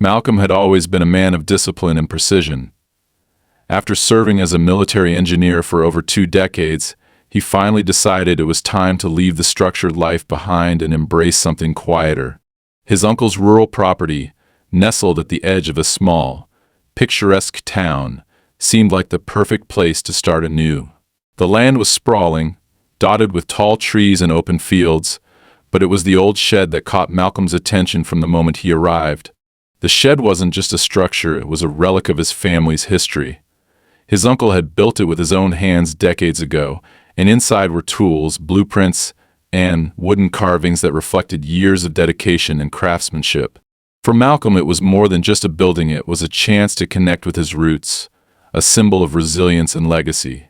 Malcolm had always been a man of discipline and precision. After serving as a military engineer for over 2 decades, he finally decided it was time to leave the structured life behind and embrace something quieter. His uncle's rural property, nestled at the edge of a small, picturesque town, seemed like the perfect place to start anew. The land was sprawling, dotted with tall trees and open fields, but it was the old shed that caught Malcolm's attention from the moment he arrived. The shed wasn't just a structure, it was a relic of his family's history. His uncle had built it with his own hands decades ago, and inside were tools, blueprints, and wooden carvings that reflected years of dedication and craftsmanship. For Malcolm, it was more than just a building, it was a chance to connect with his roots, a symbol of resilience and legacy.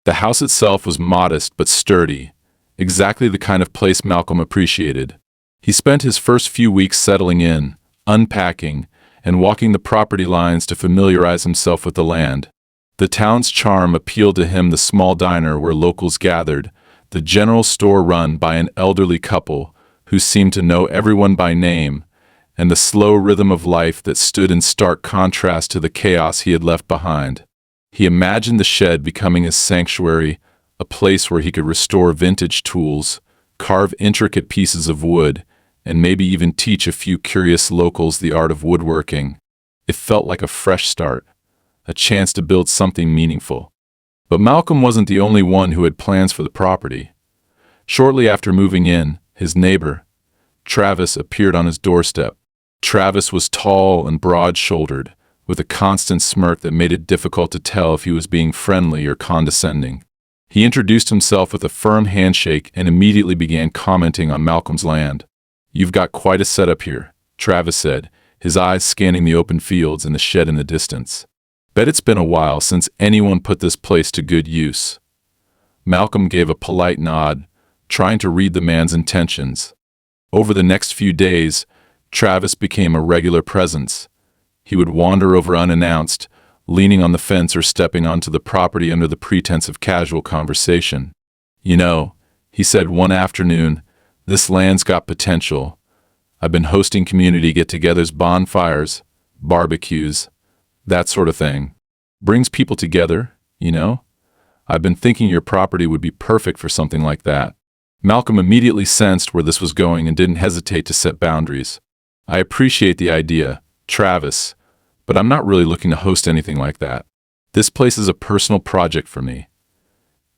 The house itself was modest but sturdy, exactly the kind of place Malcolm appreciated. He spent his first few weeks settling in, unpacking, and walking the property lines to familiarize himself with the land. The town's charm appealed to him: the small diner where locals gathered, the general store run by an elderly couple who seemed to know everyone by name, and the slow rhythm of life that stood in stark contrast to the chaos he had left behind. He imagined the shed becoming his sanctuary, a place where he could restore vintage tools, carve intricate pieces of wood, and maybe even teach a few curious locals the art of woodworking. It felt like a fresh start, a chance to build something meaningful. But Malcolm wasn't the only one who had plans for the property. Shortly after moving in, his neighbor, Travis, appeared on his doorstep. Travis was tall and broad-shouldered, with a constant smirk that made it difficult to tell if he was being friendly or condescending. He introduced himself with a firm handshake and immediately began commenting on Malcolm's land. "You've got quite a setup here," Travis said, his eyes scanning the open fields and the shed in the distance. "Bet it's been a while since anyone put this place to good use." Malcolm gave a polite nod, trying to read the man's intentions. Over the next few days, Travis became a regular presence. He would wander over unannounced, leaning on the fence or stepping onto the property under the pretense of casual conversation. "You know," he said one afternoon, "this land's got potential. I've been hosting community get-togethers, bonfires, barbecues, that sort of thing. Brings people together, you know? I've been thinking your property would be perfect for something like that." Malcolm immediately sensed where this was going and didn't hesitate to set boundaries. "I appreciate the idea, Travis, but I'm not really looking to host anything like that. This place is a personal project for me."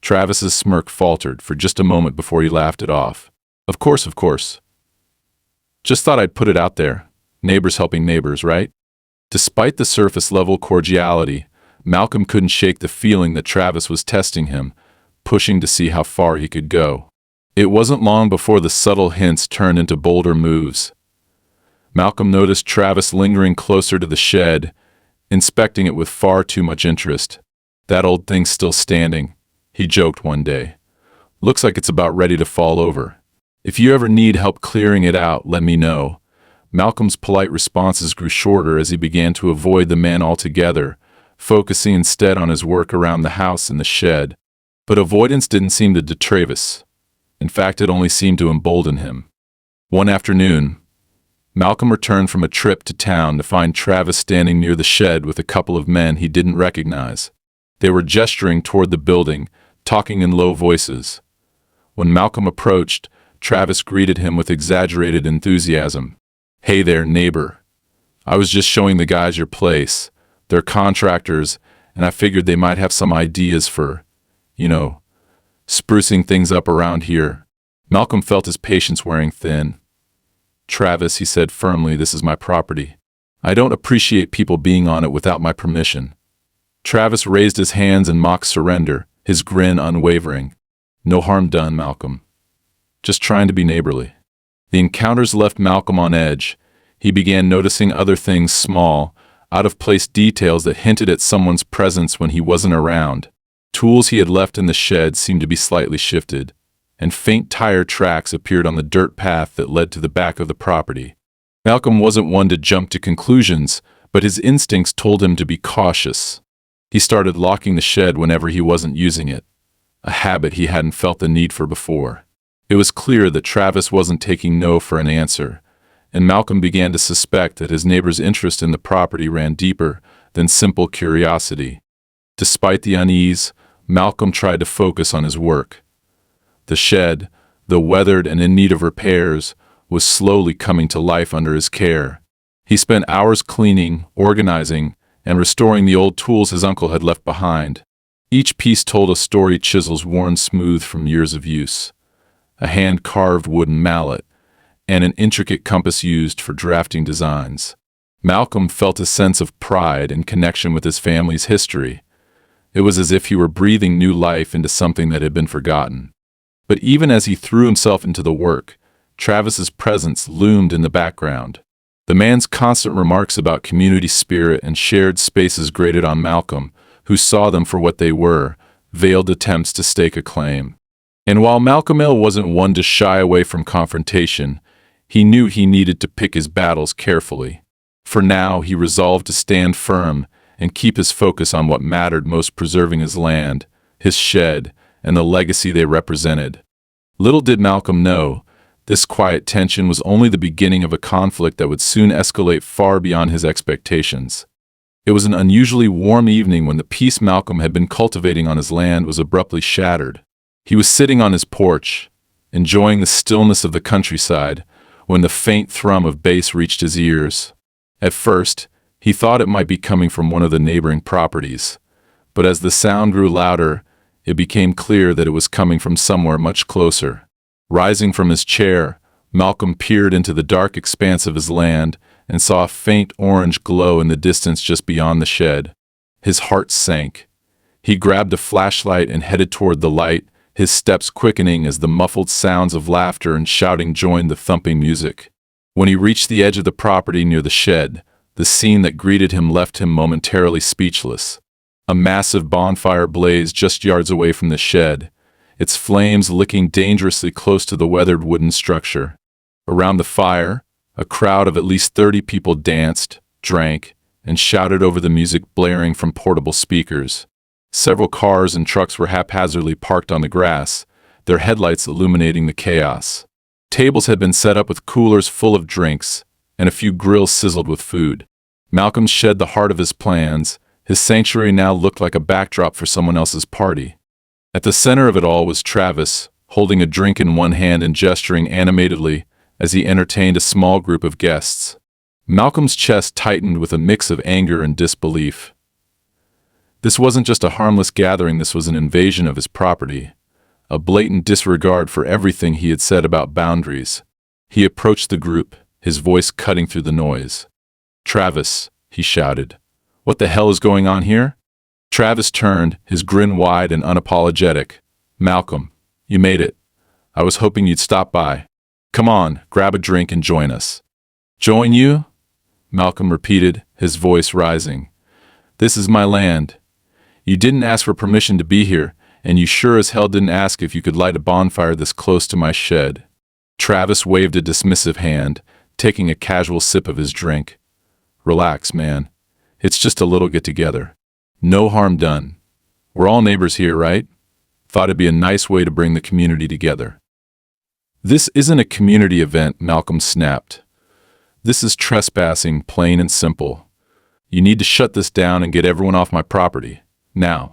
Travis's smirk faltered for just a moment before he laughed it off. Of course. Just thought I'd put it out there. Neighbors helping neighbors, right?" Despite the surface-level cordiality, Malcolm couldn't shake the feeling that Travis was testing him, pushing to see how far he could go. It wasn't long before the subtle hints turned into bolder moves. Malcolm noticed Travis lingering closer to the shed, inspecting it with far too much interest. "That old thing's still standing," he joked one day. "Looks like it's about ready to fall over. If you ever need help clearing it out, let me know." Malcolm's polite responses grew shorter as he began to avoid the man altogether, focusing instead on his work around the house and the shed. But avoidance didn't seem to deter Travis. In fact, it only seemed to embolden him. One afternoon, Malcolm returned from a trip to town to find Travis standing near the shed with a couple of men he didn't recognize. They were gesturing toward the building, talking in low voices. When Malcolm approached, Travis greeted him with exaggerated enthusiasm. "Hey there, neighbor. I was just showing the guys your place. They're contractors, and I figured they might have some ideas for, sprucing things up around here." Malcolm felt his patience wearing thin. "Travis," he said firmly, "this is my property. I don't appreciate people being on it without my permission." Travis raised his hands in mock surrender, his grin unwavering. "No harm done, Malcolm. Just trying to be neighborly." The encounters left Malcolm on edge. He began noticing other things, small, out-of-place details that hinted at someone's presence when he wasn't around. Tools he had left in the shed seemed to be slightly shifted, and faint tire tracks appeared on the dirt path that led to the back of the property. Malcolm wasn't one to jump to conclusions, but his instincts told him to be cautious. He started locking the shed whenever he wasn't using it, a habit he hadn't felt the need for before. It was clear that Travis wasn't taking no for an answer, and Malcolm began to suspect that his neighbor's interest in the property ran deeper than simple curiosity. Despite the unease, Malcolm tried to focus on his work. The shed, though weathered and in need of repairs, was slowly coming to life under his care. He spent hours cleaning, organizing, and restoring the old tools his uncle had left behind. Each piece told a story: chisels worn smooth from years of use, a hand-carved wooden mallet, and an intricate compass used for drafting designs. Malcolm felt a sense of pride and connection with his family's history. It was as if he were breathing new life into something that had been forgotten. But even as he threw himself into the work, Travis's presence loomed in the background. The man's constant remarks about community spirit and shared spaces grated on Malcolm, who saw them for what they were, veiled attempts to stake a claim. And while Malcolm Hill wasn't one to shy away from confrontation, he knew he needed to pick his battles carefully. For now, he resolved to stand firm and keep his focus on what mattered most: preserving his land, his shed, and the legacy they represented. Little did Malcolm know, this quiet tension was only the beginning of a conflict that would soon escalate far beyond his expectations. It was an unusually warm evening when the peace Malcolm had been cultivating on his land was abruptly shattered. He was sitting on his porch, enjoying the stillness of the countryside, when the faint thrum of bass reached his ears. At first, he thought it might be coming from one of the neighboring properties, but as the sound grew louder, it became clear that it was coming from somewhere much closer. Rising from his chair, Malcolm peered into the dark expanse of his land and saw a faint orange glow in the distance just beyond the shed. His heart sank. He grabbed a flashlight and headed toward the light, his steps quickening as the muffled sounds of laughter and shouting joined the thumping music. When he reached the edge of the property near the shed, the scene that greeted him left him momentarily speechless. A massive bonfire blazed just yards away from the shed, its flames licking dangerously close to the weathered wooden structure. Around the fire, a crowd of at least 30 people danced, drank, and shouted over the music blaring from portable speakers. Several cars and trucks were haphazardly parked on the grass, their headlights illuminating the chaos. Tables had been set up with coolers full of drinks, and a few grills sizzled with food. Malcolm shed the heart of his plans. His sanctuary now looked like a backdrop for someone else's party. At the center of it all was Travis, holding a drink in one hand and gesturing animatedly as he entertained a small group of guests. Malcolm's chest tightened with a mix of anger and disbelief. This wasn't just a harmless gathering, this was an invasion of his property, a blatant disregard for everything he had said about boundaries. He approached the group, his voice cutting through the noise. "Travis," he shouted, "what the hell is going on here?" Travis turned, his grin wide and unapologetic. "Malcolm, you made it. I was hoping you'd stop by. Come on, grab a drink and join us." "Join you?" Malcolm repeated, his voice rising. "This is my land. You didn't ask for permission to be here, and you sure as hell didn't ask if you could light a bonfire this close to my shed." Travis waved a dismissive hand, taking a casual sip of his drink. "Relax, man. It's just a little get-together. No harm done. We're all neighbors here, right? Thought it'd be a nice way to bring the community together." "This isn't a community event," Malcolm snapped. "This is trespassing, plain and simple. You need to shut this down and get everyone off my property. Now."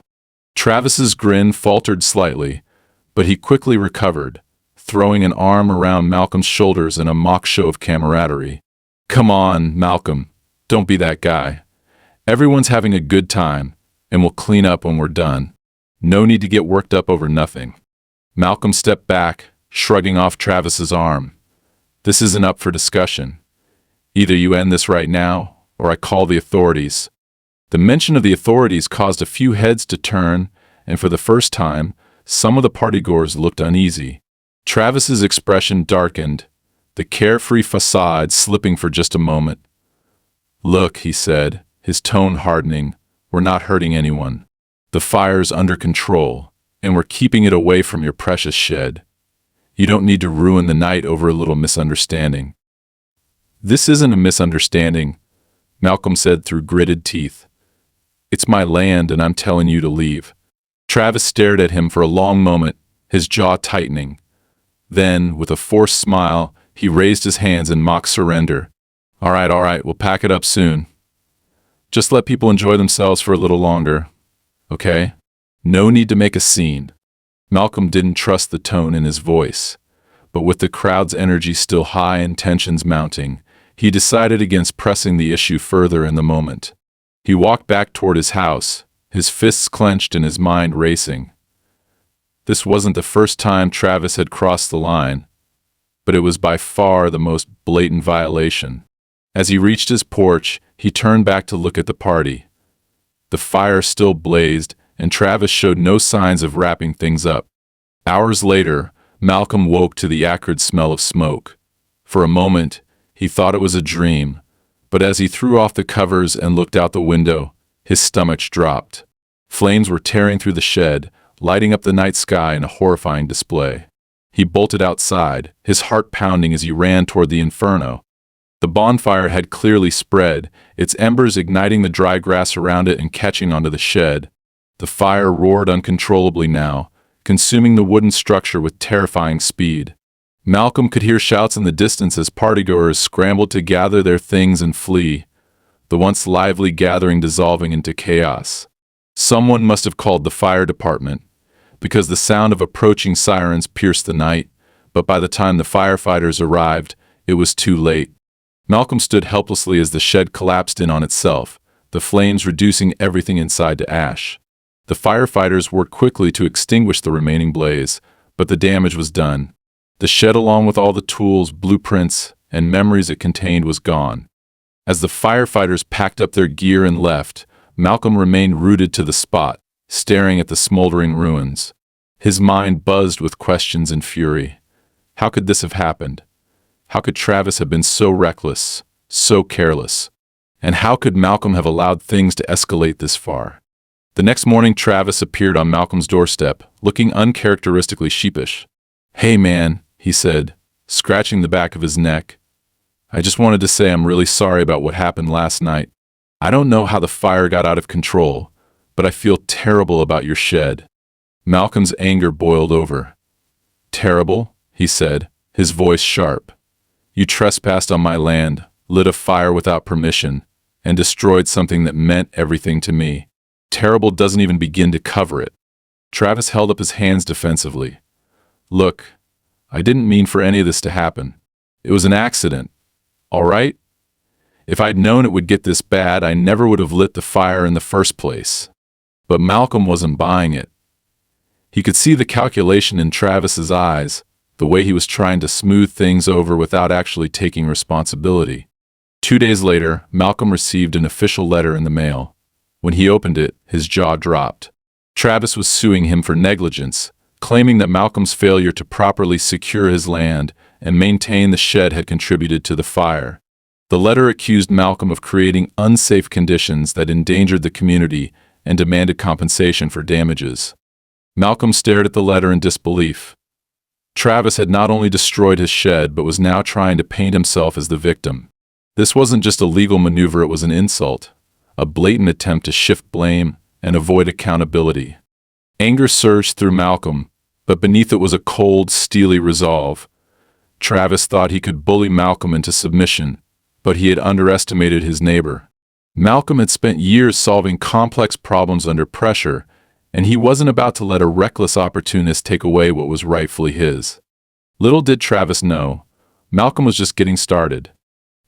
Travis's grin faltered slightly, but he quickly recovered, throwing an arm around Malcolm's shoulders in a mock show of camaraderie. "Come on, Malcolm. Don't be that guy. Everyone's having a good time, and we'll clean up when we're done. No need to get worked up over nothing." Malcolm stepped back, shrugging off Travis's arm. "This isn't up for discussion. Either you end this right now, or I call the authorities." The mention of the authorities caused a few heads to turn, and for the first time, some of the partygoers looked uneasy. Travis's expression darkened, the carefree facade slipping for just a moment. "Look," he said, his tone hardening, "we're not hurting anyone. The fire's under control, and we're keeping it away from your precious shed. You don't need to ruin the night over a little misunderstanding." "This isn't a misunderstanding," Malcolm said through gritted teeth. "It's my land, and I'm telling you to leave." Travis stared at him for a long moment, his jaw tightening. Then, with a forced smile, He raised his hands in mock surrender. All right, we'll pack it up soon. Just let people enjoy themselves for a little longer, okay? No need to make a scene. Malcolm didn't trust the tone in his voice, but with the crowd's energy still high and tensions mounting, he decided against pressing the issue further in the moment. He walked back toward his house, his fists clenched and his mind racing. This wasn't the first time Travis had crossed the line, but it was by far the most blatant violation. As he reached his porch, he turned back to look at the party. The fire still blazed, and Travis showed no signs of wrapping things up. Hours later, Malcolm woke to the acrid smell of smoke. For a moment, he thought it was a dream, but as he threw off the covers and looked out the window, his stomach dropped. Flames were tearing through the shed, lighting up the night sky in a horrifying display. He bolted outside, his heart pounding as he ran toward the inferno. The bonfire had clearly spread, its embers igniting the dry grass around it and catching onto the shed. The fire roared uncontrollably now, consuming the wooden structure with terrifying speed. Malcolm could hear shouts in the distance as partygoers scrambled to gather their things and flee, the once lively gathering dissolving into chaos. Someone must have called the fire department, because the sound of approaching sirens pierced the night, but by the time the firefighters arrived, it was too late. Malcolm stood helplessly as the shed collapsed in on itself, the flames reducing everything inside to ash. The firefighters worked quickly to extinguish the remaining blaze, but the damage was done. The shed, along with all the tools, blueprints, and memories it contained, was gone. As the firefighters packed up their gear and left, Malcolm remained rooted to the spot, staring at the smoldering ruins. His mind buzzed with questions and fury. How could this have happened? How could Travis have been so reckless, so careless? And how could Malcolm have allowed things to escalate this far? The next morning, Travis appeared on Malcolm's doorstep, looking uncharacteristically sheepish. "Hey man," he said, scratching the back of his neck. "I just wanted to say I'm really sorry about what happened last night. I don't know how the fire got out of control, but I feel terrible about your shed." Malcolm's anger boiled over. "Terrible?" he said, his voice sharp. "You trespassed on my land, lit a fire without permission, and destroyed something that meant everything to me. Terrible doesn't even begin to cover it." Travis held up his hands defensively. "Look, I didn't mean for any of this to happen. It was an accident, all right? If I'd known it would get this bad, I never would have lit the fire in the first place." But Malcolm wasn't buying it. He could see the calculation in Travis's eyes, the way he was trying to smooth things over without actually taking responsibility. 2 days later, Malcolm received an official letter in the mail. When he opened it, his jaw dropped. Travis was suing him for negligence, claiming that Malcolm's failure to properly secure his land and maintain the shed had contributed to the fire. The letter accused Malcolm of creating unsafe conditions that endangered the community and demanded compensation for damages. Malcolm stared at the letter in disbelief. Travis had not only destroyed his shed, but was now trying to paint himself as the victim. This wasn't just a legal maneuver, it was an insult, a blatant attempt to shift blame and avoid accountability. Anger surged through Malcolm, but beneath it was a cold, steely resolve. Travis thought he could bully Malcolm into submission, but he had underestimated his neighbor. Malcolm had spent years solving complex problems under pressure, and he wasn't about to let a reckless opportunist take away what was rightfully his. Little did Travis know, Malcolm was just getting started.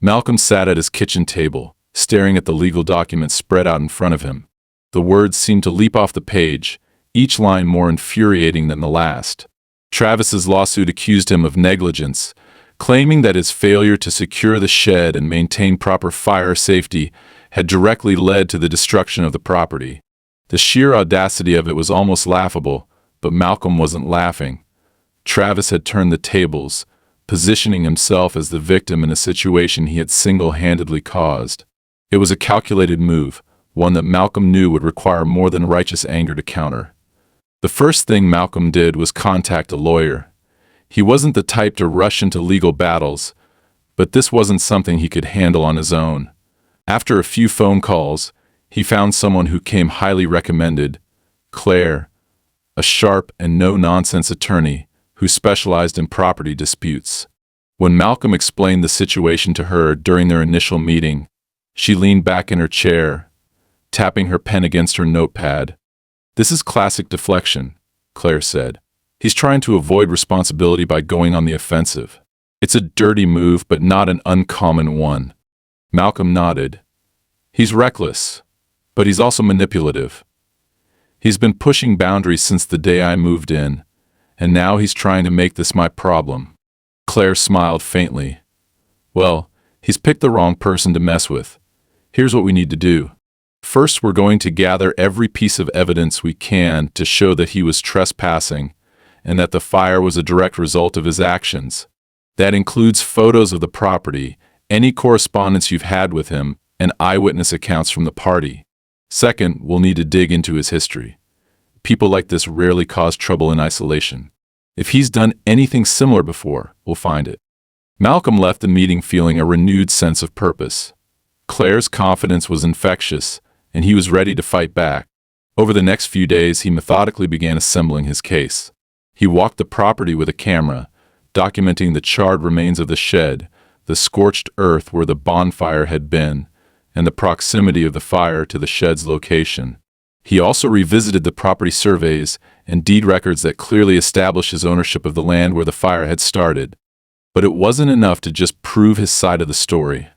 Malcolm sat at his kitchen table, staring at the legal documents spread out in front of him. The words seemed to leap off the page, each line more infuriating than the last. Travis's lawsuit accused him of negligence, claiming that his failure to secure the shed and maintain proper fire safety had directly led to the destruction of the property. The sheer audacity of it was almost laughable, but Malcolm wasn't laughing. Travis had turned the tables, positioning himself as the victim in a situation he had single-handedly caused. It was a calculated move, one that Malcolm knew would require more than righteous anger to counter. The first thing Malcolm did was contact a lawyer. He wasn't the type to rush into legal battles, but this wasn't something he could handle on his own. After a few phone calls, he found someone who came highly recommended, Claire, a sharp and no-nonsense attorney who specialized in property disputes. When Malcolm explained the situation to her during their initial meeting, she leaned back in her chair, tapping her pen against her notepad. "This is classic deflection," Claire said. "He's trying to avoid responsibility by going on the offensive. It's a dirty move, but not an uncommon one." Malcolm nodded. "He's reckless, but he's also manipulative. He's been pushing boundaries since the day I moved in, and now he's trying to make this my problem." Claire smiled faintly. "Well, he's picked the wrong person to mess with. Here's what we need to do. First, we're going to gather every piece of evidence we can to show that he was trespassing and that the fire was a direct result of his actions. That includes photos of the property, any correspondence you've had with him, and eyewitness accounts from the party. Second, we'll need to dig into his history. People like this rarely cause trouble in isolation. If he's done anything similar before, we'll find it." Malcolm left the meeting feeling a renewed sense of purpose. Claire's confidence was infectious, and he was ready to fight back. Over the next few days, he methodically began assembling his case. He walked the property with a camera, documenting the charred remains of the shed, the scorched earth where the bonfire had been, and the proximity of the fire to the shed's location. He also revisited the property surveys and deed records that clearly established his ownership of the land where the fire had started. But it wasn't enough to just prove his side of the story.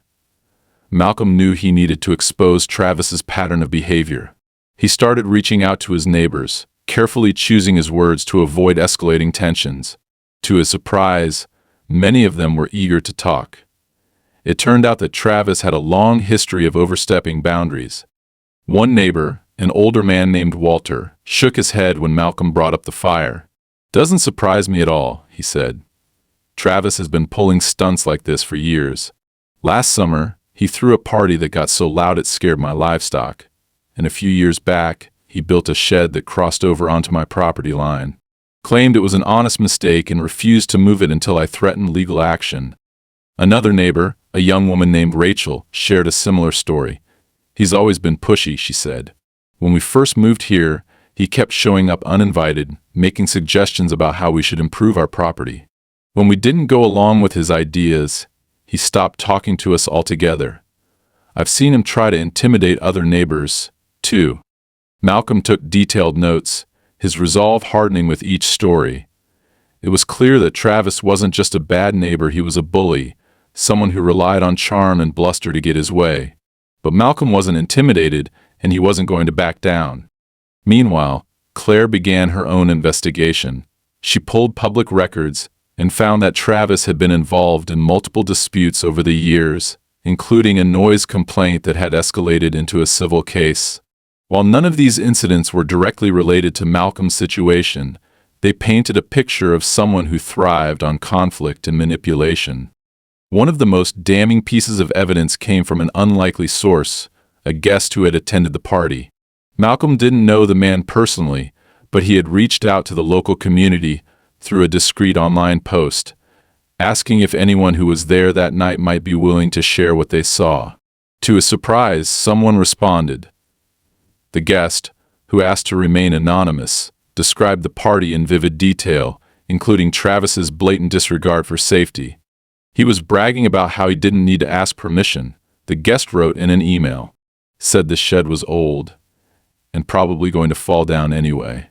Malcolm knew he needed to expose Travis's pattern of behavior. He started reaching out to his neighbors, carefully choosing his words to avoid escalating tensions. To his surprise, many of them were eager to talk. It turned out that Travis had a long history of overstepping boundaries. One neighbor, an older man named Walter, shook his head when Malcolm brought up the fire. "Doesn't surprise me at all," he said. "Travis has been pulling stunts like this for years. Last summer, he threw a party that got so loud it scared my livestock. And a few years back, he built a shed that crossed over onto my property line. Claimed it was an honest mistake and refused to move it until I threatened legal action." Another neighbor, a young woman named Rachel, shared a similar story. "He's always been pushy," she said. "When we first moved here, he kept showing up uninvited, making suggestions about how we should improve our property. When we didn't go along with his ideas, he stopped talking to us altogether. I've seen him try to intimidate other neighbors, too." Malcolm took detailed notes, his resolve hardening with each story. It was clear that Travis wasn't just a bad neighbor, he was a bully, someone who relied on charm and bluster to get his way. But Malcolm wasn't intimidated, and he wasn't going to back down. Meanwhile, Claire began her own investigation. She pulled public records and found that Travis had been involved in multiple disputes over the years, including a noise complaint that had escalated into a civil case. While none of these incidents were directly related to Malcolm's situation, they painted a picture of someone who thrived on conflict and manipulation. One of the most damning pieces of evidence came from an unlikely source, a guest who had attended the party. Malcolm didn't know the man personally, but he had reached out to the local community through a discreet online post, asking if anyone who was there that night might be willing to share what they saw. To his surprise, someone responded. The guest, who asked to remain anonymous, described the party in vivid detail, including Travis's blatant disregard for safety. He was bragging about how he didn't need to ask permission, the guest wrote in an email. Said the shed was old and probably going to fall down anyway.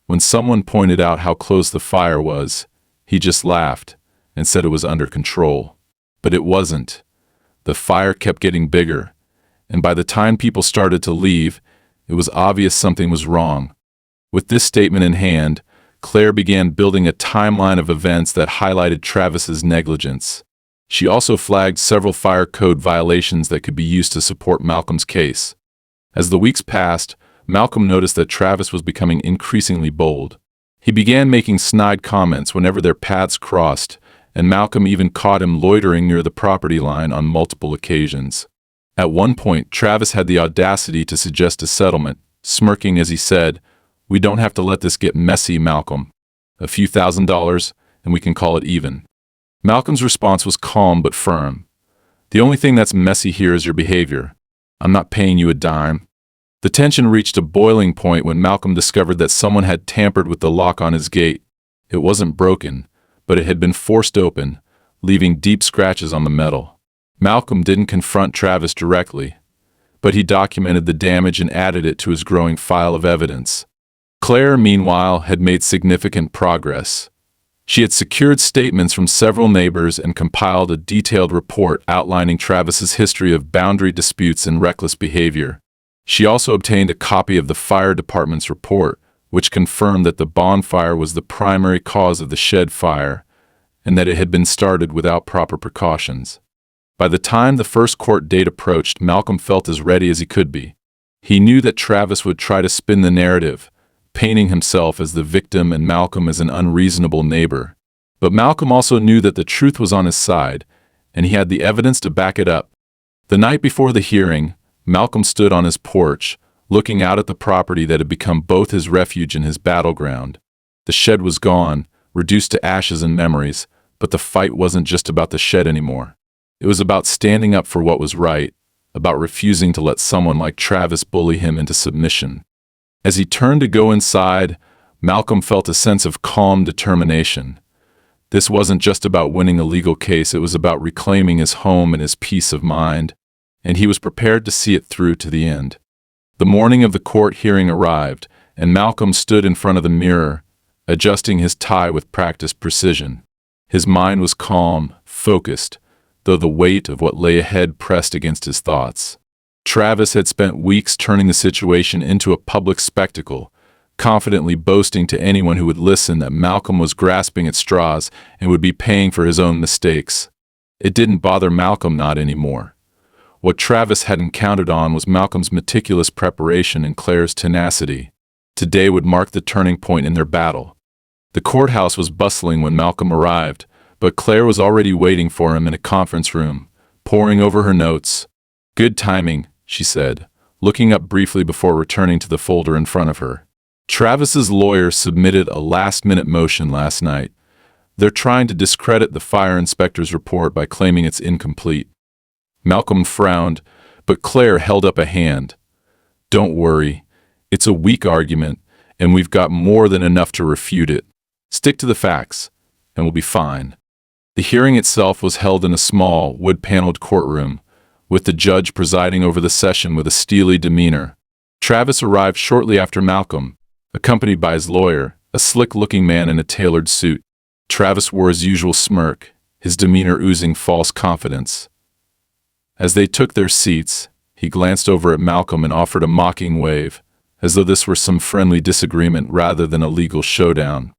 When someone pointed out how close the fire was, he just laughed and said it was under control. But it wasn't. The fire kept getting bigger, and by the time people started to leave, it was obvious something was wrong. With this statement in hand, Claire began building a timeline of events that highlighted Travis's negligence. She also flagged several fire code violations that could be used to support Malcolm's case. As the weeks passed, Malcolm noticed that Travis was becoming increasingly bold. He began making snide comments whenever their paths crossed, and Malcolm even caught him loitering near the property line on multiple occasions. At one point, Travis had the audacity to suggest a settlement, smirking as he said, "We don't have to let this get messy, Malcolm. A few $1,000s, and we can call it even." Malcolm's response was calm but firm. "The only thing that's messy here is your behavior. I'm not paying you a dime." The tension reached a boiling point when Malcolm discovered that someone had tampered with the lock on his gate. It wasn't broken, but it had been forced open, leaving deep scratches on the metal. Malcolm didn't confront Travis directly, but he documented the damage and added it to his growing file of evidence. Claire, meanwhile, had made significant progress. She had secured statements from several neighbors and compiled a detailed report outlining Travis's history of boundary disputes and reckless behavior. She also obtained a copy of the fire department's report, which confirmed that the bonfire was the primary cause of the shed fire and that it had been started without proper precautions. By the time the first court date approached, Malcolm felt as ready as he could be. He knew that Travis would try to spin the narrative, painting himself as the victim and Malcolm as an unreasonable neighbor. But Malcolm also knew that the truth was on his side, and he had the evidence to back it up. The night before the hearing, Malcolm stood on his porch, looking out at the property that had become both his refuge and his battleground. The shed was gone, reduced to ashes and memories, but the fight wasn't just about the shed anymore. It was about standing up for what was right, about refusing to let someone like Travis bully him into submission. As he turned to go inside, Malcolm felt a sense of calm determination. This wasn't just about winning a legal case, it was about reclaiming his home and his peace of mind, and he was prepared to see it through to the end. The morning of the court hearing arrived, and Malcolm stood in front of the mirror, adjusting his tie with practiced precision. His mind was calm, focused, though the weight of what lay ahead pressed against his thoughts. Travis had spent weeks turning the situation into a public spectacle, confidently boasting to anyone who would listen that Malcolm was grasping at straws and would be paying for his own mistakes. It didn't bother Malcolm not anymore. What Travis hadn't counted on was Malcolm's meticulous preparation and Claire's tenacity. Today would mark the turning point in their battle. The courthouse was bustling when Malcolm arrived, but Claire was already waiting for him in a conference room, poring over her notes. "Good timing," she said, looking up briefly before returning to the folder in front of her. Travis's lawyer submitted a last-minute motion last night. They're trying to discredit the fire inspector's report by claiming it's incomplete. Malcolm frowned, but Claire held up a hand. "Don't worry. It's a weak argument, and we've got more than enough to refute it. Stick to the facts, and we'll be fine." The hearing itself was held in a small, wood-paneled courtroom, with the judge presiding over the session with a steely demeanor. Travis arrived shortly after Malcolm, accompanied by his lawyer, a slick-looking man in a tailored suit. Travis wore his usual smirk, his demeanor oozing false confidence. As they took their seats, he glanced over at Malcolm and offered a mocking wave, as though this were some friendly disagreement rather than a legal showdown.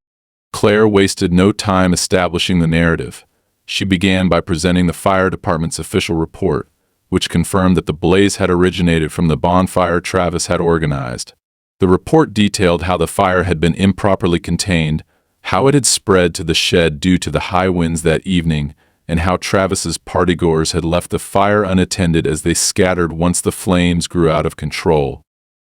Claire wasted no time establishing the narrative. She began by presenting the fire department's official report, which confirmed that the blaze had originated from the bonfire Travis had organized. The report detailed how the fire had been improperly contained, how it had spread to the shed due to the high winds that evening, and how Travis's partygoers had left the fire unattended as they scattered once the flames grew out of control.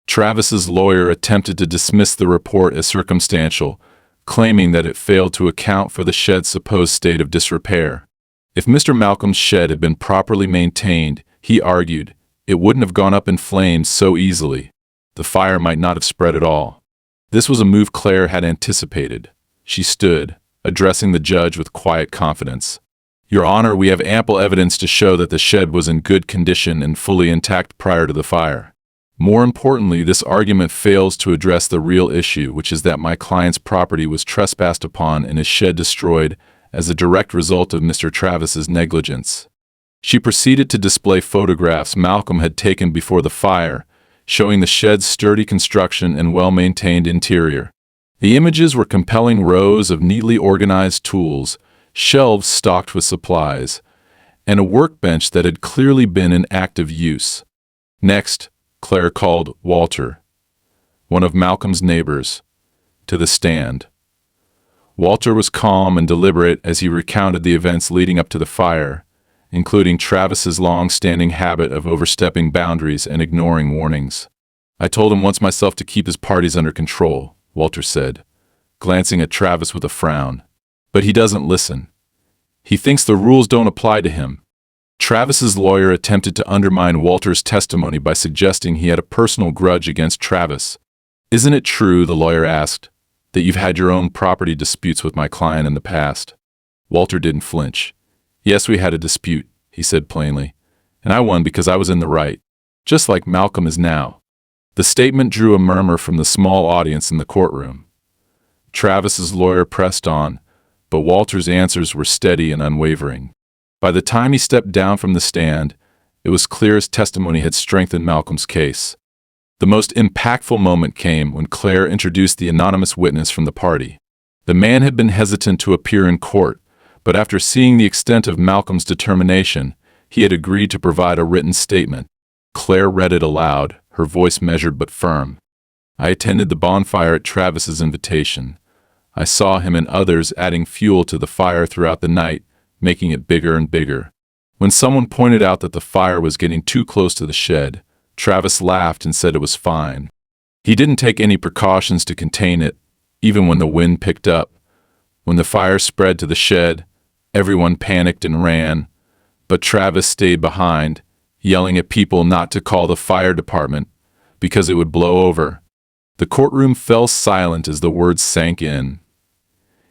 Travis's lawyer attempted to dismiss the report as circumstantial, claiming that it failed to account for the shed's supposed state of disrepair. If Mr. Malcolm's shed had been properly maintained, he argued, it wouldn't have gone up in flames so easily. The fire might not have spread at all. This was a move Claire had anticipated. She stood, addressing the judge with quiet confidence. "Your Honor, we have ample evidence to show that the shed was in good condition and fully intact prior to the fire. More importantly, this argument fails to address the real issue, which is that my client's property was trespassed upon and his shed destroyed as a direct result of Mr. Travis's negligence." She proceeded to display photographs Malcolm had taken before the fire, showing the shed's sturdy construction and well-maintained interior. The images were compelling rows of neatly organized tools, shelves stocked with supplies, and a workbench that had clearly been in active use. Next, Claire called Walter, one of Malcolm's neighbors, to the stand. Walter was calm and deliberate as he recounted the events leading up to the fire, including Travis's long-standing habit of overstepping boundaries and ignoring warnings. "I told him once myself to keep his parties under control," Walter said, glancing at Travis with a frown. "But he doesn't listen. He thinks the rules don't apply to him." Travis's lawyer attempted to undermine Walter's testimony by suggesting he had a personal grudge against Travis. "Isn't it true," the lawyer asked, "that you've had your own property disputes with my client in the past?" Walter didn't flinch. "Yes, we had a dispute," he said plainly, "and I won because I was in the right, just like Malcolm is now." The statement drew a murmur from the small audience in the courtroom. Travis's lawyer pressed on, but Walter's answers were steady and unwavering. By the time he stepped down from the stand, it was clear his testimony had strengthened Malcolm's case. The most impactful moment came when Claire introduced the anonymous witness from the party. The man had been hesitant to appear in court, but after seeing the extent of Malcolm's determination, he had agreed to provide a written statement. Claire read it aloud, her voice measured but firm. "I attended the bonfire at Travis's invitation. I saw him and others adding fuel to the fire throughout the night, making it bigger and bigger. When someone pointed out that the fire was getting too close to the shed, Travis laughed and said it was fine. He didn't take any precautions to contain it, even when the wind picked up. When the fire spread to the shed, everyone panicked and ran, but Travis stayed behind, yelling at people not to call the fire department because it would blow over." The courtroom fell silent as the words sank in.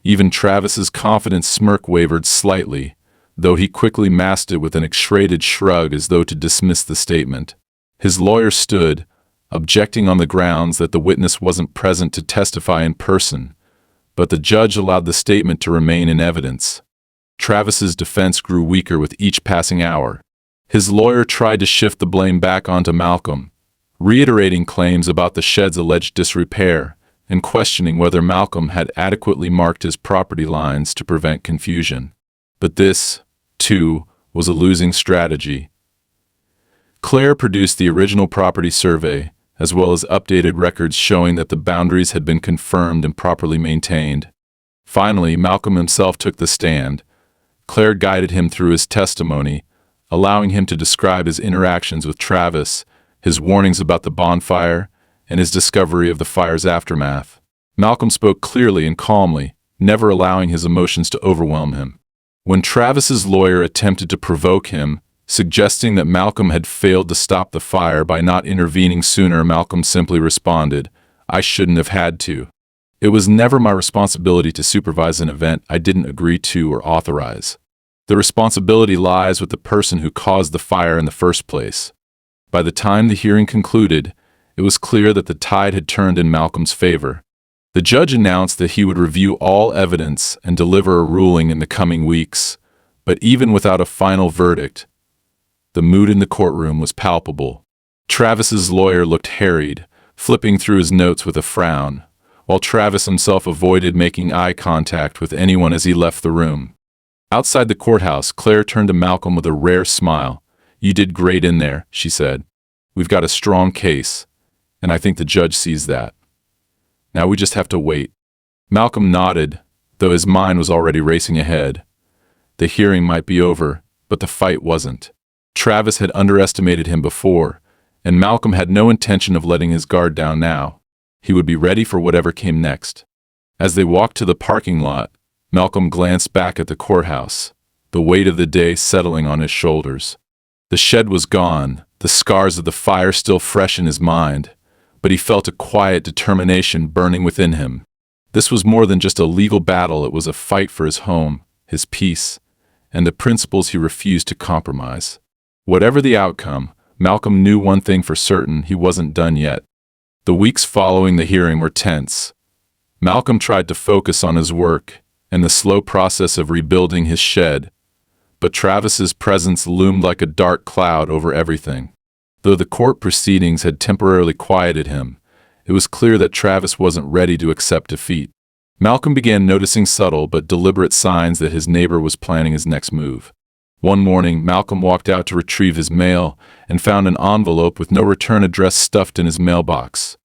Even Travis's confident smirk wavered slightly, though he quickly masked it with an X-rated shrug as though to dismiss the statement. His lawyer stood, objecting on the grounds that the witness wasn't present to testify in person, but the judge allowed the statement to remain in evidence. Travis's defense grew weaker with each passing hour. His lawyer tried to shift the blame back onto Malcolm, reiterating claims about the shed's alleged disrepair and questioning whether Malcolm had adequately marked his property lines to prevent confusion. But this, too, was a losing strategy. Claire produced the original property survey, as well as updated records showing that the boundaries had been confirmed and properly maintained. Finally, Malcolm himself took the stand. Claire guided him through his testimony, allowing him to describe his interactions with Travis, his warnings about the bonfire, and his discovery of the fire's aftermath. Malcolm spoke clearly and calmly, never allowing his emotions to overwhelm him. When Travis's lawyer attempted to provoke him, suggesting that Malcolm had failed to stop the fire by not intervening sooner, Malcolm simply responded, "I shouldn't have had to. It was never my responsibility to supervise an event I didn't agree to or authorize. The responsibility lies with the person who caused the fire in the first place." By the time the hearing concluded, it was clear that the tide had turned in Malcolm's favor. The judge announced that he would review all evidence and deliver a ruling in the coming weeks, but even without a final verdict, the mood in the courtroom was palpable. Travis's lawyer looked harried, flipping through his notes with a frown, while Travis himself avoided making eye contact with anyone as he left the room. Outside the courthouse, Claire turned to Malcolm with a rare smile. "You did great in there," she said. "We've got a strong case, and I think the judge sees that. Now we just have to wait." Malcolm nodded, though his mind was already racing ahead. The hearing might be over, but the fight wasn't. Travis had underestimated him before, and Malcolm had no intention of letting his guard down now. He would be ready for whatever came next. As they walked to the parking lot, Malcolm glanced back at the courthouse, the weight of the day settling on his shoulders. The shed was gone, the scars of the fire still fresh in his mind, but he felt a quiet determination burning within him. This was more than just a legal battle, it was a fight for his home, his peace, and the principles he refused to compromise. Whatever the outcome, Malcolm knew one thing for certain: he wasn't done yet. The weeks following the hearing were tense. Malcolm tried to focus on his work and the slow process of rebuilding his shed, but Travis's presence loomed like a dark cloud over everything. Though the court proceedings had temporarily quieted him, it was clear that Travis wasn't ready to accept defeat. Malcolm began noticing subtle but deliberate signs that his neighbor was planning his next move. One morning, Malcolm walked out to retrieve his mail and found an envelope with no return address stuffed in his mailbox.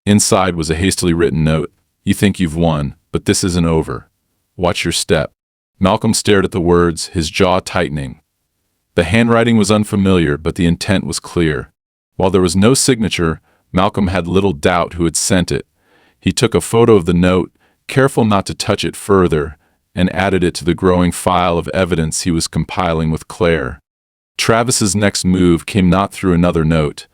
Inside was a hastily written note: "You think you've won, but this isn't over. Watch your step." Malcolm stared at the words, his jaw tightening. The handwriting was unfamiliar, but the intent was clear. While there was no signature, Malcolm had little doubt who had sent it. He took a photo of the note, careful not to touch it further, and added it to the growing file of evidence he was compiling with Claire. Travis's next move came not through another note,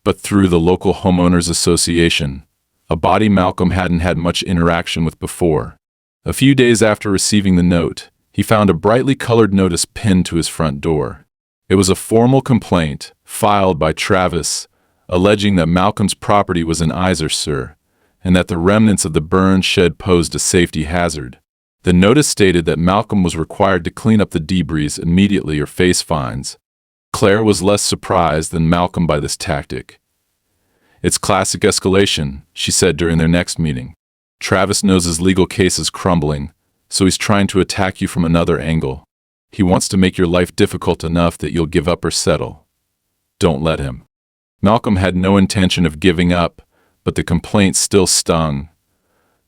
but through the local homeowners association, a body Malcolm hadn't had much interaction with before. A few days after receiving the note, he found a brightly colored notice pinned to his front door. It was a formal complaint filed by Travis, alleging that Malcolm's property was an eyesore, sir, and that the remnants of the burned shed posed a safety hazard. The notice stated that Malcolm was required to clean up the debris immediately or face fines. Claire was less surprised than Malcolm by this tactic. "It's classic escalation," she said during their next meeting. "Travis knows his legal case is crumbling, so he's trying to attack you from another angle. He wants to make your life difficult enough that you'll give up or settle. Don't let him." Malcolm had no intention of giving up, but the complaint still stung.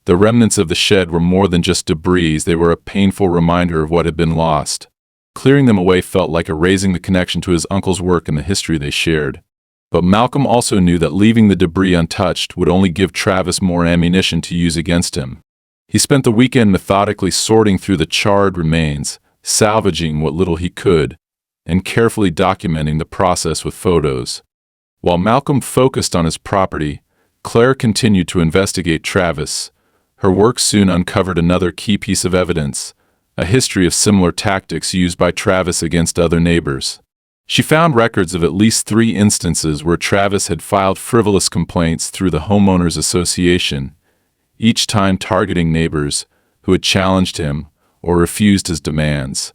The remnants of the shed were more than just debris, they were a painful reminder of what had been lost. Clearing them away felt like erasing the connection to his uncle's work and the history they shared. But Malcolm also knew that leaving the debris untouched would only give Travis more ammunition to use against him. He spent the weekend methodically sorting through the charred remains, salvaging what little he could, and carefully documenting the process with photos. While Malcolm focused on his property, Claire continued to investigate Travis. Her work soon uncovered another key piece of evidence, a history of similar tactics used by Travis against other neighbors. She found records of at least 3 instances where Travis had filed frivolous complaints through the homeowners association, each time targeting neighbors who had challenged him or refused his demands.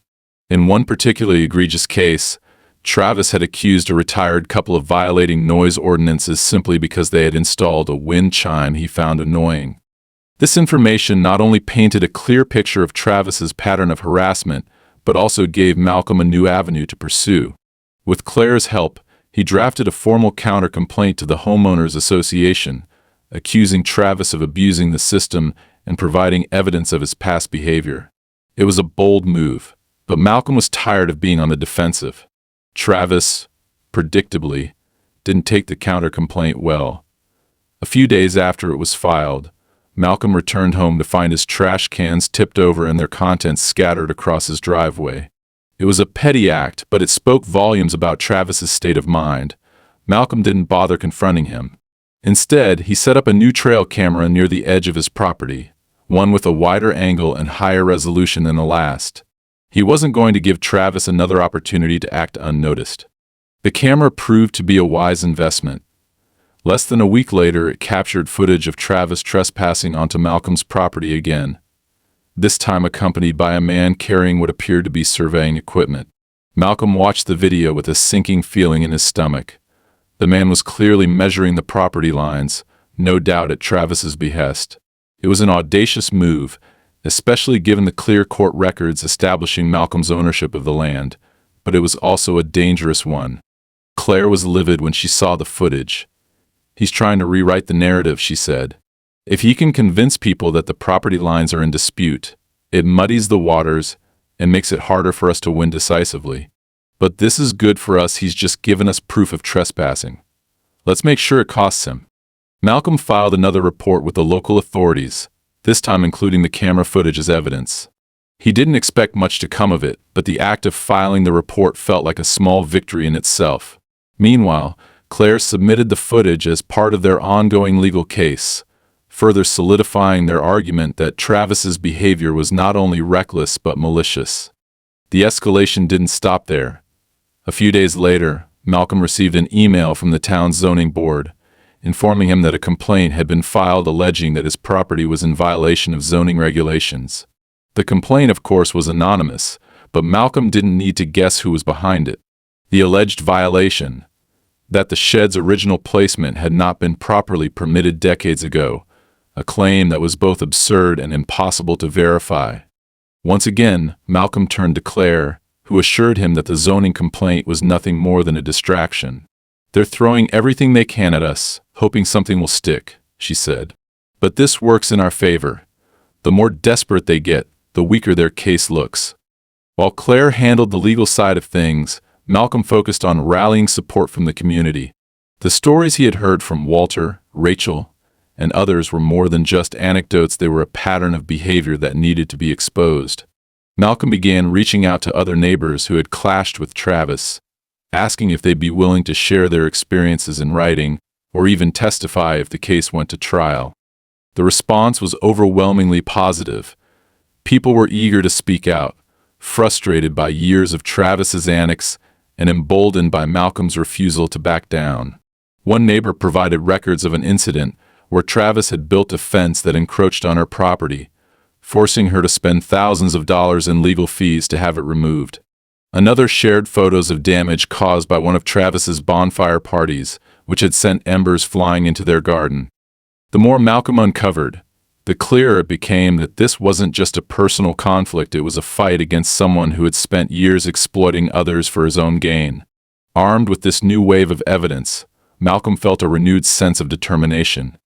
In one particularly egregious case, Travis had accused a retired couple of violating noise ordinances simply because they had installed a wind chime he found annoying. This information not only painted a clear picture of Travis's pattern of harassment, but also gave Malcolm a new avenue to pursue. With Claire's help, he drafted a formal counter-complaint to the homeowners association, accusing Travis of abusing the system and providing evidence of his past behavior. It was a bold move, but Malcolm was tired of being on the defensive. Travis, predictably, didn't take the counter-complaint well. A few days after it was filed, Malcolm returned home to find his trash cans tipped over and their contents scattered across his driveway. It was a petty act, but it spoke volumes about Travis's state of mind. Malcolm didn't bother confronting him. Instead, he set up a new trail camera near the edge of his property, one with a wider angle and higher resolution than the last. He wasn't going to give Travis another opportunity to act unnoticed. The camera proved to be a wise investment. Less than a week later, it captured footage of Travis trespassing onto Malcolm's property again, this time accompanied by a man carrying what appeared to be surveying equipment. Malcolm watched the video with a sinking feeling in his stomach. The man was clearly measuring the property lines, no doubt at Travis's behest. It was an audacious move, especially given the clear court records establishing Malcolm's ownership of the land, but it was also a dangerous one. Claire was livid when she saw the footage. "He's trying to rewrite the narrative," she said. "If he can convince people that the property lines are in dispute, it muddies the waters and makes it harder for us to win decisively. But this is good for us, he's just given us proof of trespassing. Let's make sure it costs him." Malcolm filed another report with the local authorities, this time including the camera footage as evidence. He didn't expect much to come of it, but the act of filing the report felt like a small victory in itself. Meanwhile, Claire submitted the footage as part of their ongoing legal case, further solidifying their argument that Travis's behavior was not only reckless but malicious. The escalation didn't stop there. A few days later, Malcolm received an email from the town's zoning board, informing him that a complaint had been filed alleging that his property was in violation of zoning regulations. The complaint, of course, was anonymous, but Malcolm didn't need to guess who was behind it. The alleged violation, that the shed's original placement had not been properly permitted decades ago, a claim that was both absurd and impossible to verify. Once again, Malcolm turned to Claire, who assured him that the zoning complaint was nothing more than a distraction. "They're throwing everything they can at us, hoping something will stick," she said. "But this works in our favor. The more desperate they get, the weaker their case looks." While Claire handled the legal side of things, Malcolm focused on rallying support from the community. The stories he had heard from Walter, Rachel, and others were more than just anecdotes, they were a pattern of behavior that needed to be exposed. Malcolm began reaching out to other neighbors who had clashed with Travis, asking if they'd be willing to share their experiences in writing, or even testify if the case went to trial. The response was overwhelmingly positive. People were eager to speak out, frustrated by years of Travis's antics and emboldened by Malcolm's refusal to back down. One neighbor provided records of an incident where Travis had built a fence that encroached on her property, forcing her to spend thousands of dollars in legal fees to have it removed. Another shared photos of damage caused by one of Travis's bonfire parties, which had sent embers flying into their garden. The more Malcolm uncovered, the clearer it became that this wasn't just a personal conflict, it was a fight against someone who had spent years exploiting others for his own gain. Armed with this new wave of evidence, Malcolm felt a renewed sense of determination.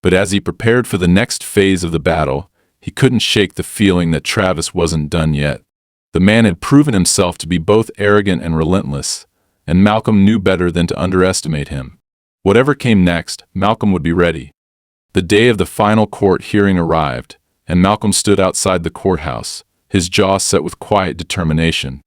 But as he prepared for the next phase of the battle, he couldn't shake the feeling that Travis wasn't done yet. The man had proven himself to be both arrogant and relentless, and Malcolm knew better than to underestimate him. Whatever came next, Malcolm would be ready. The day of the final court hearing arrived, and Malcolm stood outside the courthouse, his jaw set with quiet determination.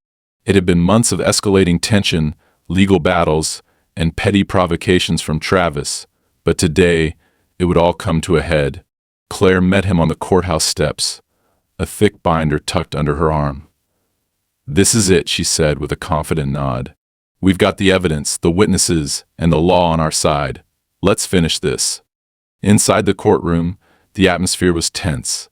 It had been months of escalating tension, legal battles, and petty provocations from Travis, but today, it would all come to a head. Claire met him on the courthouse steps, a thick binder tucked under her arm. "This is it," she said with a confident nod. "We've got the evidence, the witnesses, and the law on our side. Let's finish this." Inside the courtroom, the atmosphere was tense.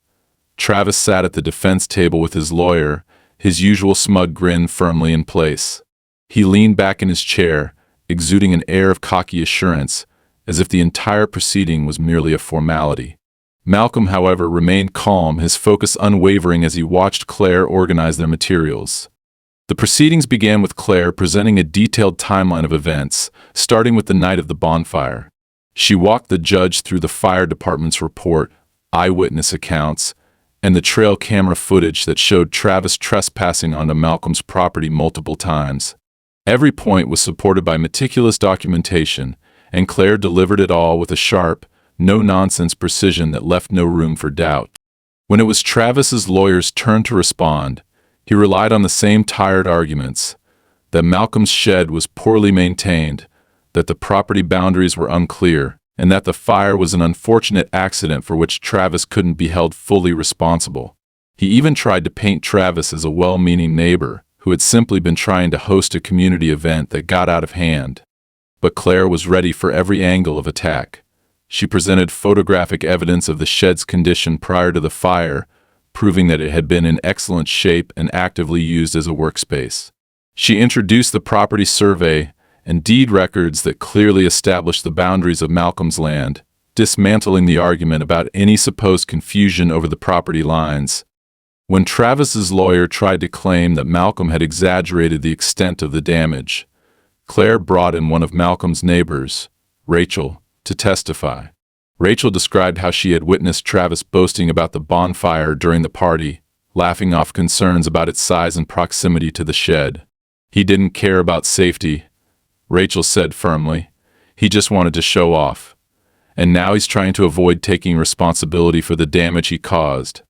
Travis sat at the defense table with his lawyer, his usual smug grin firmly in place. He leaned back in his chair, exuding an air of cocky assurance, as if the entire proceeding was merely a formality. Malcolm, however, remained calm, his focus unwavering as he watched Claire organize their materials. The proceedings began with Claire presenting a detailed timeline of events, starting with the night of the bonfire. She walked the judge through the fire department's report, eyewitness accounts, and the trail camera footage that showed Travis trespassing onto Malcolm's property multiple times. Every point was supported by meticulous documentation, and Claire delivered it all with a sharp, no-nonsense precision that left no room for doubt. When it was Travis's lawyer's turn to respond, he relied on the same tired arguments, that Malcolm's shed was poorly maintained, that the property boundaries were unclear, and that the fire was an unfortunate accident for which Travis couldn't be held fully responsible. He even tried to paint Travis as a well-meaning neighbor who had simply been trying to host a community event that got out of hand. But Claire was ready for every angle of attack. She presented photographic evidence of the shed's condition prior to the fire, proving that it had been in excellent shape and actively used as a workspace. She introduced the property survey and deed records that clearly established the boundaries of Malcolm's land, dismantling the argument about any supposed confusion over the property lines. When Travis's lawyer tried to claim that Malcolm had exaggerated the extent of the damage, Claire brought in one of Malcolm's neighbors, Rachel, to testify. Rachel described how she had witnessed Travis boasting about the bonfire during the party, laughing off concerns about its size and proximity to the shed. "He didn't care about safety," Rachel said firmly. "He just wanted to show off. And now he's trying to avoid taking responsibility for the damage he caused."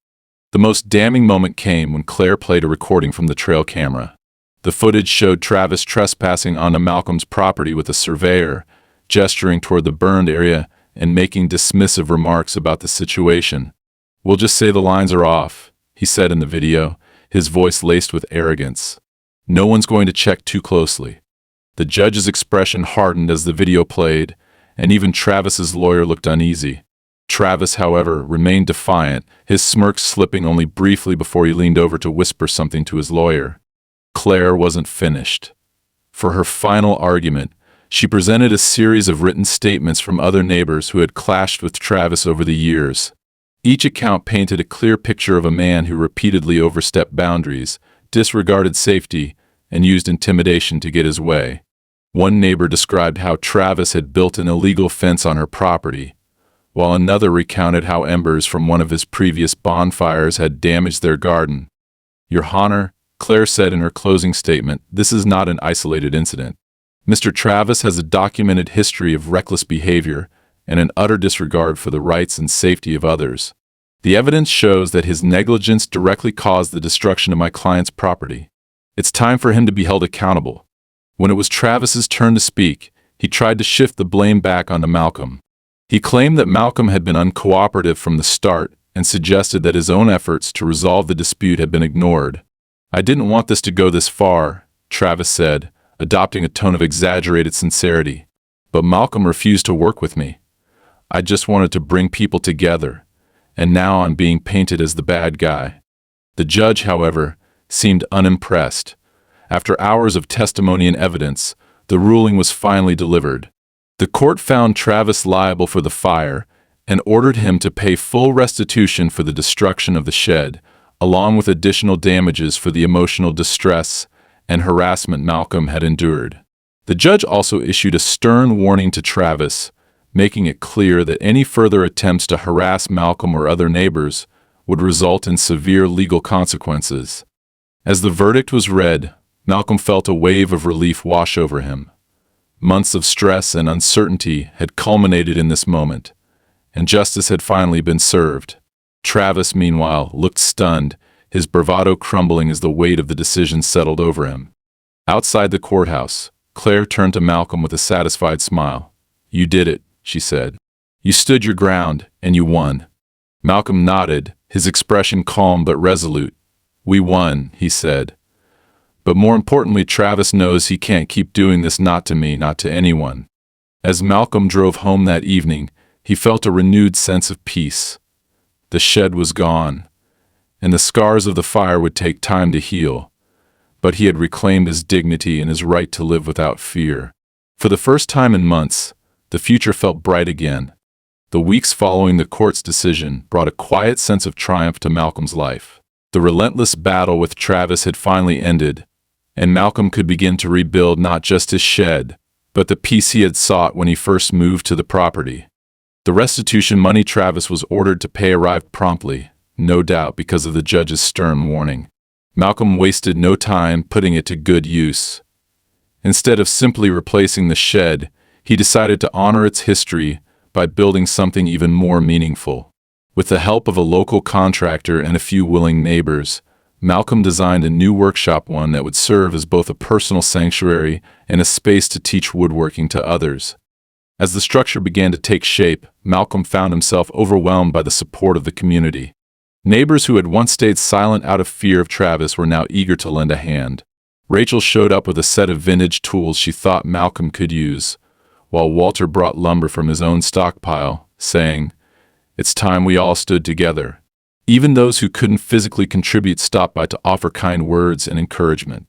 The most damning moment came when Claire played a recording from the trail camera. The footage showed Travis trespassing onto Malcolm's property with a surveyor, gesturing toward the burned area and making dismissive remarks about the situation. "We'll just say the lines are off," he said in the video, his voice laced with arrogance. "No one's going to check too closely." The judge's expression hardened as the video played, and even Travis's lawyer looked uneasy. Travis, however, remained defiant, his smirk slipping only briefly before he leaned over to whisper something to his lawyer. Claire wasn't finished. For her final argument, she presented a series of written statements from other neighbors who had clashed with Travis over the years. Each account painted a clear picture of a man who repeatedly overstepped boundaries, disregarded safety, and used intimidation to get his way. One neighbor described how Travis had built an illegal fence on her property, while another recounted how embers from one of his previous bonfires had damaged their garden. "Your Honor," Claire said in her closing statement, "this is not an isolated incident. Mr. Travis has a documented history of reckless behavior and an utter disregard for the rights and safety of others. The evidence shows that his negligence directly caused the destruction of my client's property. It's time for him to be held accountable." When it was Travis's turn to speak, he tried to shift the blame back onto Malcolm. He claimed that Malcolm had been uncooperative from the start and suggested that his own efforts to resolve the dispute had been ignored. "I didn't want this to go this far," Travis said, adopting a tone of exaggerated sincerity. "But Malcolm refused to work with me. I just wanted to bring people together, and now I'm being painted as the bad guy." The judge, however, seemed unimpressed. After hours of testimony and evidence, the ruling was finally delivered. The court found Travis liable for the fire and ordered him to pay full restitution for the destruction of the shed, along with additional damages for the emotional distress and harassment Malcolm had endured. The judge also issued a stern warning to Travis, making it clear that any further attempts to harass Malcolm or other neighbors would result in severe legal consequences. As the verdict was read, Malcolm felt a wave of relief wash over him. Months of stress and uncertainty had culminated in this moment, and justice had finally been served. Travis, meanwhile, looked stunned, his bravado crumbling as the weight of the decision settled over him. Outside the courthouse, Claire turned to Malcolm with a satisfied smile. "You did it," she said. "You stood your ground, and you won." Malcolm nodded, his expression calm but resolute. "We won," he said. "But more importantly, Travis knows he can't keep doing this, not to me, not to anyone." As Malcolm drove home that evening, he felt a renewed sense of peace. The shed was gone, and the scars of the fire would take time to heal, but he had reclaimed his dignity and his right to live without fear. For the first time in months, the future felt bright again. The weeks following the court's decision brought a quiet sense of triumph to Malcolm's life. The relentless battle with Travis had finally ended, and Malcolm could begin to rebuild not just his shed, but the peace he had sought when he first moved to the property. The restitution money Travis was ordered to pay arrived promptly, no doubt because of the judge's stern warning. Malcolm wasted no time putting it to good use. Instead of simply replacing the shed, he decided to honor its history by building something even more meaningful. With the help of a local contractor and a few willing neighbors, Malcolm designed a new workshop, one that would serve as both a personal sanctuary and a space to teach woodworking to others. As the structure began to take shape, Malcolm found himself overwhelmed by the support of the community. Neighbors who had once stayed silent out of fear of Travis were now eager to lend a hand. Rachel showed up with a set of vintage tools she thought Malcolm could use, while Walter brought lumber from his own stockpile, saying, "It's time we all stood together." Even those who couldn't physically contribute stopped by to offer kind words and encouragement.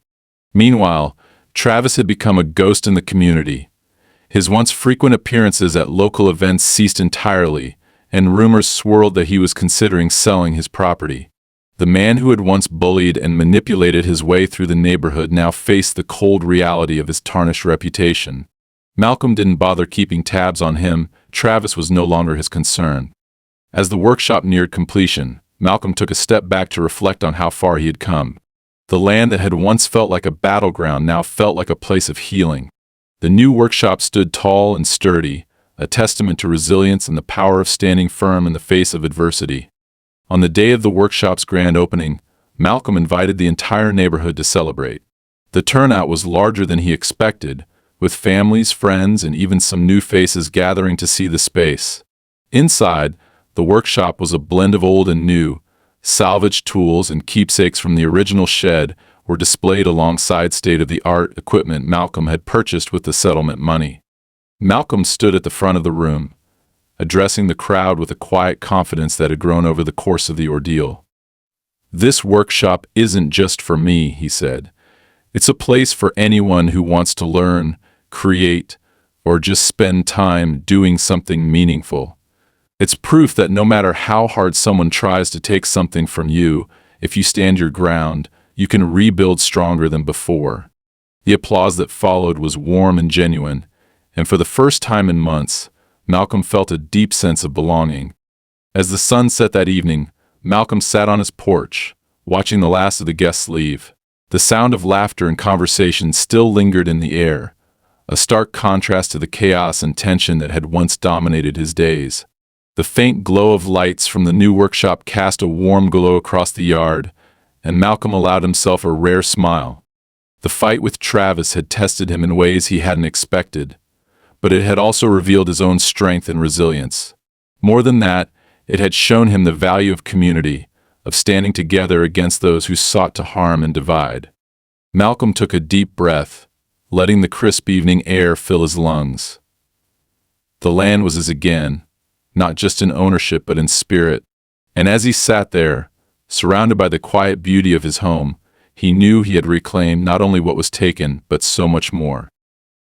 Meanwhile, Travis had become a ghost in the community. His once frequent appearances at local events ceased entirely, and rumors swirled that he was considering selling his property. The man who had once bullied and manipulated his way through the neighborhood now faced the cold reality of his tarnished reputation. Malcolm didn't bother keeping tabs on him. Travis was no longer his concern. As the workshop neared completion, Malcolm took a step back to reflect on how far he had come. The land that had once felt like a battleground now felt like a place of healing. The new workshop stood tall and sturdy, a testament to resilience and the power of standing firm in the face of adversity. On the day of the workshop's grand opening, Malcolm invited the entire neighborhood to celebrate. The turnout was larger than he expected, with families, friends, and even some new faces gathering to see the space. Inside, the workshop was a blend of old and new. Salvaged tools and keepsakes from the original shed were displayed alongside state-of-the-art equipment Malcolm had purchased with the settlement money. Malcolm stood at the front of the room, addressing the crowd with a quiet confidence that had grown over the course of the ordeal. "This workshop isn't just for me," he said. "It's a place for anyone who wants to learn, create, or just spend time doing something meaningful. It's proof that no matter how hard someone tries to take something from you, if you stand your ground, you can rebuild stronger than before." The applause that followed was warm and genuine, and for the first time in months, Malcolm felt a deep sense of belonging. As the sun set that evening, Malcolm sat on his porch, watching the last of the guests leave. The sound of laughter and conversation still lingered in the air, a stark contrast to the chaos and tension that had once dominated his days. The faint glow of lights from the new workshop cast a warm glow across the yard, and Malcolm allowed himself a rare smile. The fight with Travis had tested him in ways he hadn't expected, but it had also revealed his own strength and resilience. More than that, it had shown him the value of community, of standing together against those who sought to harm and divide. Malcolm took a deep breath, letting the crisp evening air fill his lungs. The land was his again, not just in ownership but in spirit, and as he sat there, surrounded by the quiet beauty of his home, he knew he had reclaimed not only what was taken but so much more.